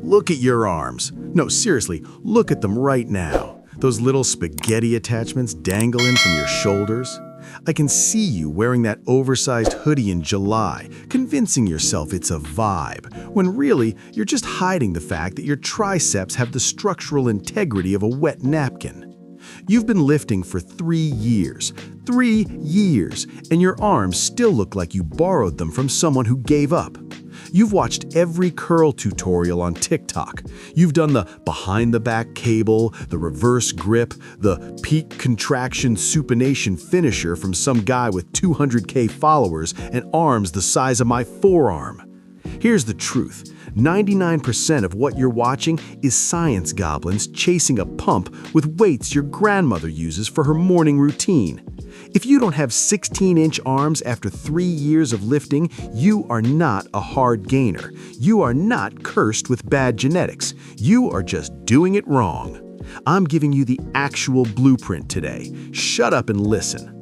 Look at your arms. No, seriously, look at them right now. Those little spaghetti attachments dangling from your shoulders. I can see you wearing that oversized hoodie in July, convincing yourself it's a vibe, when really you're just hiding the fact that your triceps have the structural integrity of a wet napkin. You've been lifting for 3 years. 3 years, and your arms still look like you borrowed them from someone who gave up. You've watched every curl tutorial on TikTok. You've done the behind-the-back cable, the reverse grip, the peak contraction supination finisher from some guy with 200K followers and arms the size of my forearm. Here's the truth. 99% of what you're watching is science goblins chasing a pump with weights your grandmother uses for her morning routine. If you don't have 16-inch arms after 3 years of lifting, you are not a hard gainer. You are not cursed with bad genetics. You are just doing it wrong. I'm giving you the actual blueprint today. Shut up and listen.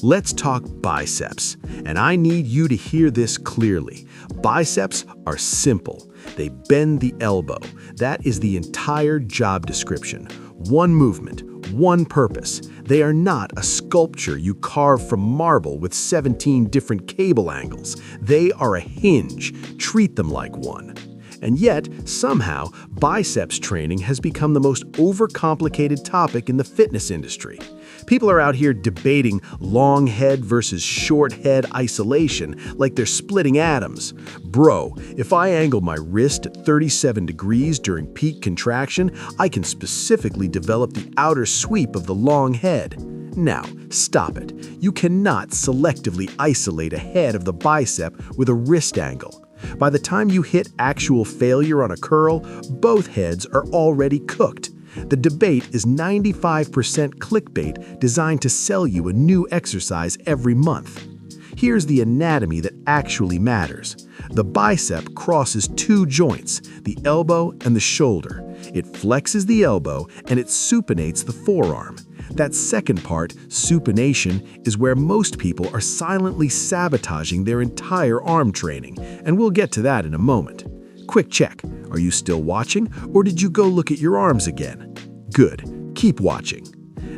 Let's talk biceps, and I need you to hear this clearly. Biceps are simple. They bend the elbow. That is the entire job description. One movement, one purpose. They are not a sculpture you carve from marble with 17 different cable angles. They are a hinge. Treat them like one. And yet, somehow, biceps training has become the most overcomplicated topic in the fitness industry. People are out here debating long head versus short head isolation like they're splitting atoms. Bro, if I angle my wrist at 37 degrees during peak contraction, I can specifically develop the outer sweep of the long head. Now, stop it. You cannot selectively isolate a head of the bicep with a wrist angle. By the time you hit actual failure on a curl, both heads are already cooked. The debate is 95% clickbait designed to sell you a new exercise every month. Here's the anatomy that actually matters. The bicep crosses 2 joints, the elbow and the shoulder. It flexes the elbow and it supinates the forearm. That second part, supination, is where most people are silently sabotaging their entire arm training, and we'll get to that in a moment. Quick check. Are you still watching, or did you go look at your arms again? Good. Keep watching.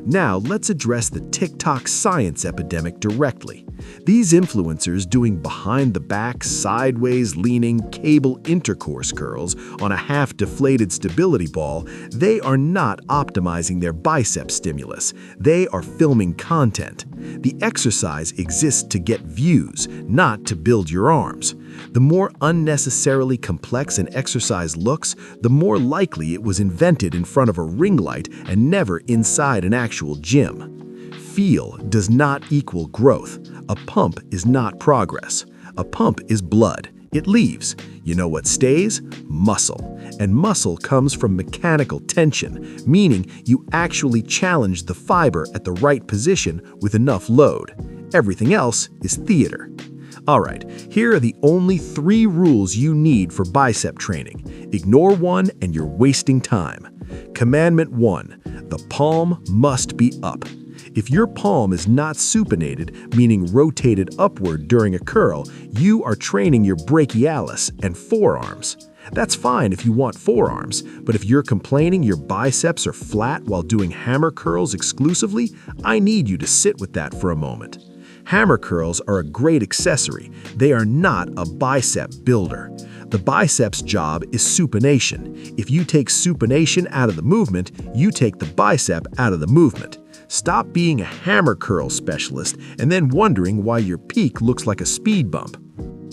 Now let's address the TikTok science epidemic directly. These influencers doing behind-the-back, sideways-leaning cable intercourse curls on a half-deflated stability ball, they are not optimizing their bicep stimulus. They are filming content. The exercise exists to get views, not to build your arms. The more unnecessarily complex an exercise looks, the more likely it was invented in front of a ring light and never inside an actual gym. Feel does not equal growth. A pump is not progress. A pump is blood. It leaves. You know what stays? Muscle. And muscle comes from mechanical tension, meaning you actually challenge the fiber at the right position with enough load. Everything else is theater. Alright, here are the only 3 rules you need for bicep training. Ignore one and you're wasting time. Commandment 1. The palm must be up. If your palm is not supinated, meaning rotated upward during a curl, you are training your brachialis and forearms. That's fine if you want forearms, but if you're complaining your biceps are flat while doing hammer curls exclusively, I need you to sit with that for a moment. Hammer curls are a great accessory. They are not a bicep builder. The bicep's job is supination. If you take supination out of the movement, you take the bicep out of the movement. Stop being a hammer curl specialist and then wondering why your peak looks like a speed bump.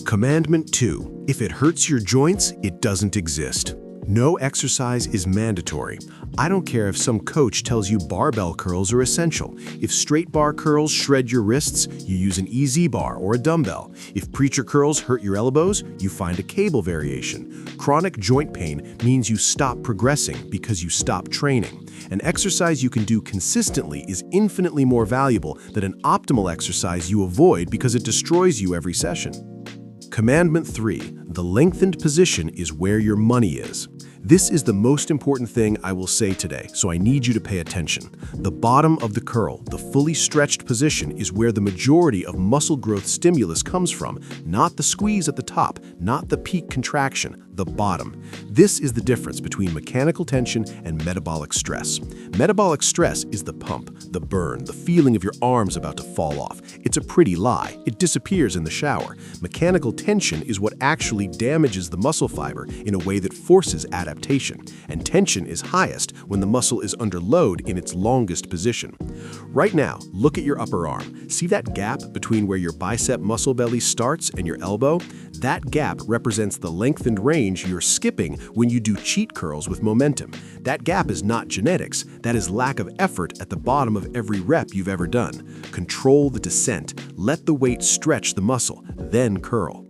Commandment 2. If it hurts your joints, it doesn't exist. No exercise is mandatory. I don't care if some coach tells you barbell curls are essential. If straight bar curls shred your wrists, you use an EZ bar or a dumbbell. If preacher curls hurt your elbows, you find a cable variation. Chronic joint pain means you stop progressing because you stop training. An exercise you can do consistently is infinitely more valuable than an optimal exercise you avoid because it destroys you every session. Commandment 3. The lengthened position is where your money is. This is the most important thing I will say today, so I need you to pay attention. The bottom of the curl, the fully stretched position, is where the majority of muscle growth stimulus comes from, not the squeeze at the top, not the peak contraction, the the bottom. This is the difference between mechanical tension and metabolic stress. Metabolic stress is the pump, the burn, the feeling of your arms about to fall off. It's a pretty lie. It disappears in the shower. Mechanical tension is what actually damages the muscle fiber in a way that forces adaptation. And tension is highest when the muscle is under load in its longest position. Right now, look at your upper arm. See that gap between where your bicep muscle belly starts and your elbow? That gap represents the lengthened range you're skipping when you do cheat curls with momentum. That gap is not genetics. That is lack of effort at the bottom of every rep you've ever done. Control the descent. Let the weight stretch the muscle, then curl.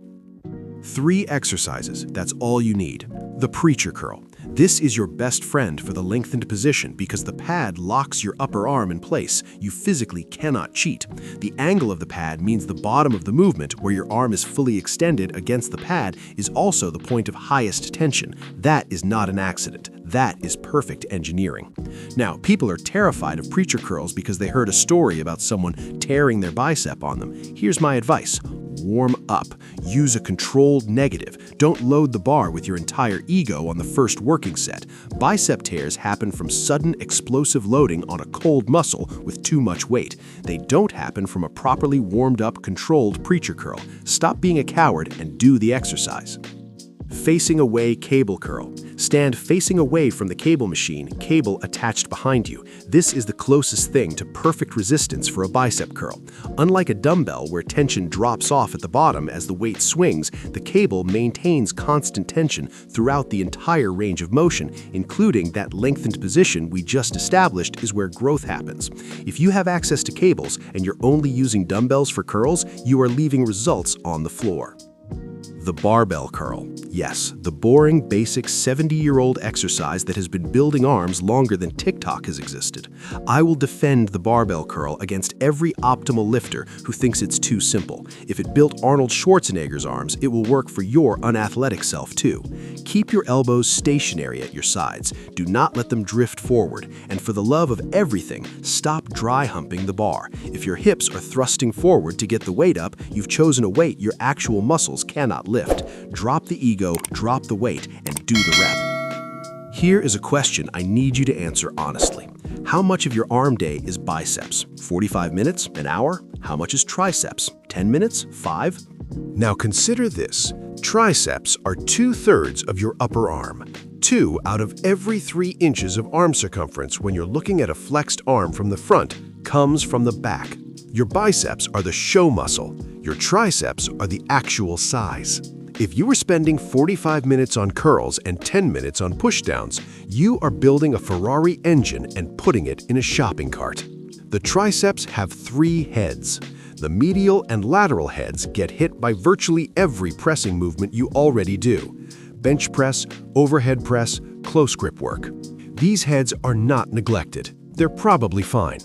3 exercises, that's all you need. The preacher curl. This is your best friend for the lengthened position because the pad locks your upper arm in place. You physically cannot cheat. The angle of the pad means the bottom of the movement, where your arm is fully extended against the pad, is also the point of highest tension. That is not an accident. That is perfect engineering. Now, people are terrified of preacher curls because they heard a story about someone tearing their bicep on them. Here's my advice. Warm up. Use a controlled negative. Don't load the bar with your entire ego on the first working set. Bicep tears happen from sudden explosive loading on a cold muscle with too much weight. They don't happen from a properly warmed up, controlled preacher curl. Stop being a coward and do the exercise. Facing away cable curl. Stand facing away from the cable machine, cable attached behind you. This is the closest thing to perfect resistance for a bicep curl. Unlike a dumbbell where tension drops off at the bottom as the weight swings, the cable maintains constant tension throughout the entire range of motion, including that lengthened position we just established is where growth happens. If you have access to cables and you're only using dumbbells for curls, you are leaving results on the floor. The barbell curl. Yes, the boring, basic 70-year-old exercise that has been building arms longer than TikTok has existed. I will defend the barbell curl against every optimal lifter who thinks it's too simple. If it built Arnold Schwarzenegger's arms, it will work for your unathletic self too. Keep your elbows stationary at your sides. Do not let them drift forward. And for the love of everything, stop dry humping the bar. If your hips are thrusting forward to get the weight up, you've chosen a weight your actual muscles cannot lift. Drop the ego, drop the weight, and do the rep. Here is a question I need you to answer honestly. How much of your arm day is biceps? 45 minutes? An hour? How much is triceps? 10 minutes? 5? Now consider this. Triceps are 2/3 of your upper arm. 2 out of every 3 inches of arm circumference when you're looking at a flexed arm from the front comes from the back. Your biceps are the show muscle. Your triceps are the actual size. If you were spending 45 minutes on curls and 10 minutes on pushdowns, you are building a Ferrari engine and putting it in a shopping cart. The triceps have 3 heads. The medial and lateral heads get hit by virtually every pressing movement you already do. Bench press, overhead press, close grip work. These heads are not neglected. They're probably fine.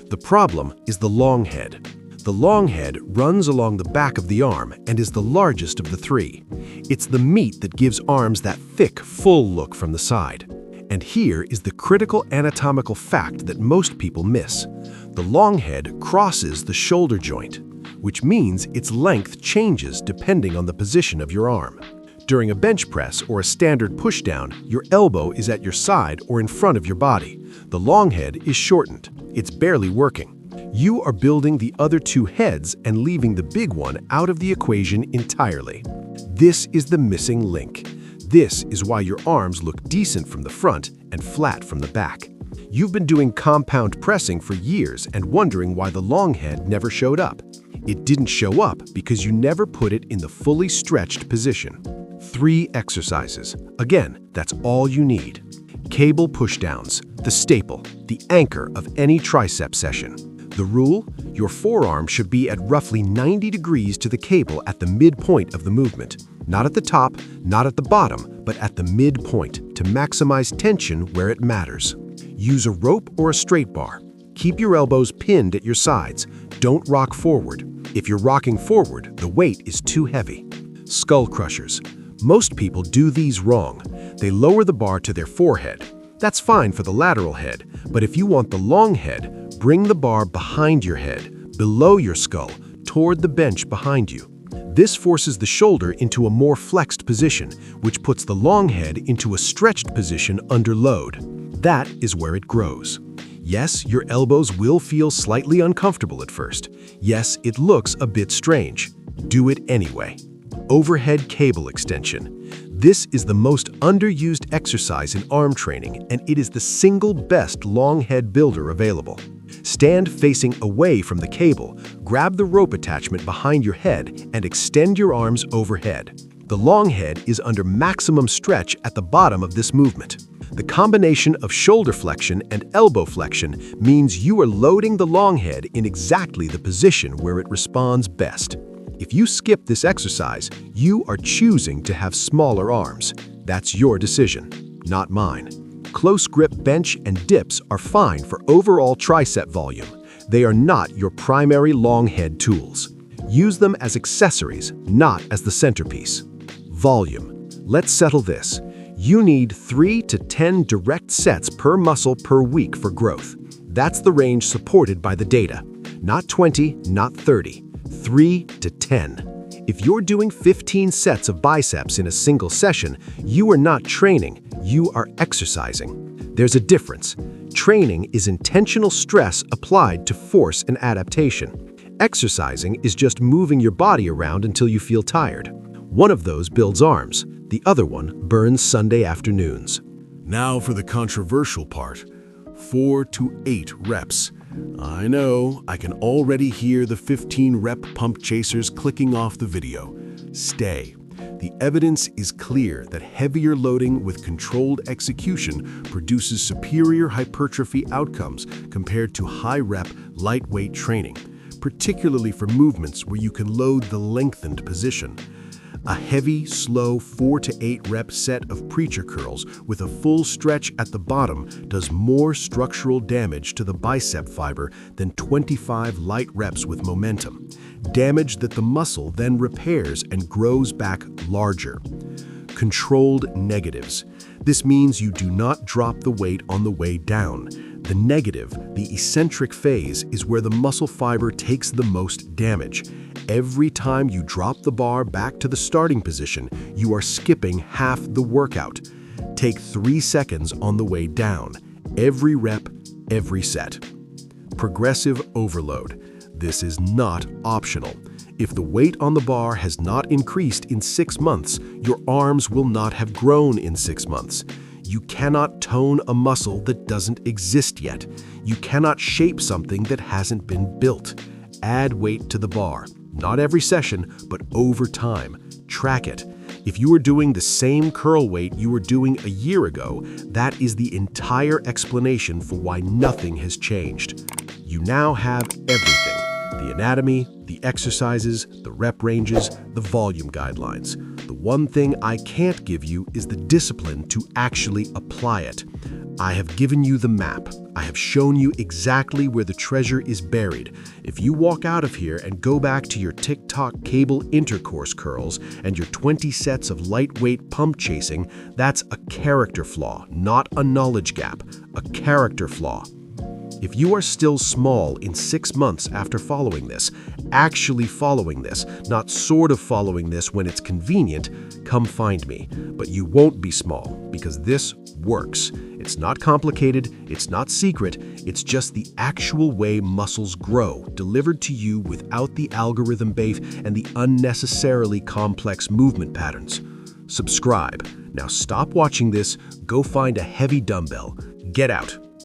The problem is the long head. The long head runs along the back of the arm and is the largest of the 3. It's the meat that gives arms that thick, full look from the side. And here is the critical anatomical fact that most people miss. The long head crosses the shoulder joint, which means its length changes depending on the position of your arm. During a bench press or a standard pushdown, your elbow is at your side or in front of your body. The long head is shortened. It's barely working. You are building the other 2 heads and leaving the big one out of the equation entirely. This is the missing link. This is why your arms look decent from the front and flat from the back. You've been doing compound pressing for years and wondering why the long head never showed up. It didn't show up because you never put it in the fully stretched position. 3 exercises. Again, that's all you need. Cable pushdowns, the staple, the anchor of any tricep session. The rule? Your forearm should be at roughly 90 degrees to the cable at the midpoint of the movement. Not at the top, not at the bottom, but at the midpoint to maximize tension where it matters. Use a rope or a straight bar. Keep your elbows pinned at your sides. Don't rock forward. If you're rocking forward, the weight is too heavy. Skull crushers. Most people do these wrong. They lower the bar to their forehead. That's fine for the lateral head, but if you want the long head, bring the bar behind your head, below your skull, toward the bench behind you. This forces the shoulder into a more flexed position, which puts the long head into a stretched position under load. That is where it grows. Yes, your elbows will feel slightly uncomfortable at first. Yes, it looks a bit strange. Do it anyway. Overhead cable extension. This is the most underused exercise in arm training, and it is the single best long head builder available. Stand facing away from the cable, grab the rope attachment behind your head, and extend your arms overhead. The long head is under maximum stretch at the bottom of this movement. The combination of shoulder flexion and elbow flexion means you are loading the long head in exactly the position where it responds best. If you skip this exercise, you are choosing to have smaller arms. That's your decision, not mine. Close grip bench and dips are fine for overall tricep volume. They are not your primary long head tools. Use them as accessories, not as the centerpiece. Volume. Let's settle this. You need 3 to 10 direct sets per muscle per week for growth. That's the range supported by the data. Not 20, not 30. 3 to 10. If you're doing 15 sets of biceps in a single session, you are not training, you are exercising. There's a difference. Training is intentional stress applied to force and adaptation. Exercising is just moving your body around until you feel tired. One of those builds arms, the other one burns Sunday afternoons. Now for the controversial part, 4 to 8 reps. I know, I can already hear the 15-rep pump chasers clicking off the video. Stay. The evidence is clear that heavier loading with controlled execution produces superior hypertrophy outcomes compared to high-rep, lightweight training, particularly for movements where you can load the lengthened position. A heavy, slow 4 to 8 rep set of preacher curls with a full stretch at the bottom does more structural damage to the bicep fiber than 25 light reps with momentum, damage that the muscle then repairs and grows back larger. Controlled negatives. This means you do not drop the weight on the way down. The negative, the eccentric phase, is where the muscle fiber takes the most damage. Every time you drop the bar back to the starting position, you are skipping half the workout. Take 3 seconds on the way down. Every rep, every set. Progressive overload. This is not optional. If the weight on the bar has not increased in 6 months, your arms will not have grown in 6 months. You cannot tone a muscle that doesn't exist yet. You cannot shape something that hasn't been built. Add weight to the bar. Not every session, but over time. Track it. If you are doing the same curl weight you were doing a year ago, that is the entire explanation for why nothing has changed. You now have everything. The anatomy, the exercises, the rep ranges, the volume guidelines. The one thing I can't give you is the discipline to actually apply it. I have given you the map. I have shown you exactly where the treasure is buried. If you walk out of here and go back to your TikTok cable intercourse curls and your 20 sets of lightweight pump chasing, that's a character flaw, not a knowledge gap, a character flaw. If you are still small in 6 months after following this, actually following this, not sort of following this when it's convenient, come find me. But you won't be small, because this works. It's not complicated, it's not secret, it's just the actual way muscles grow, delivered to you without the algorithm bait and the unnecessarily complex movement patterns. Subscribe. Now stop watching this, go find a heavy dumbbell. Get out.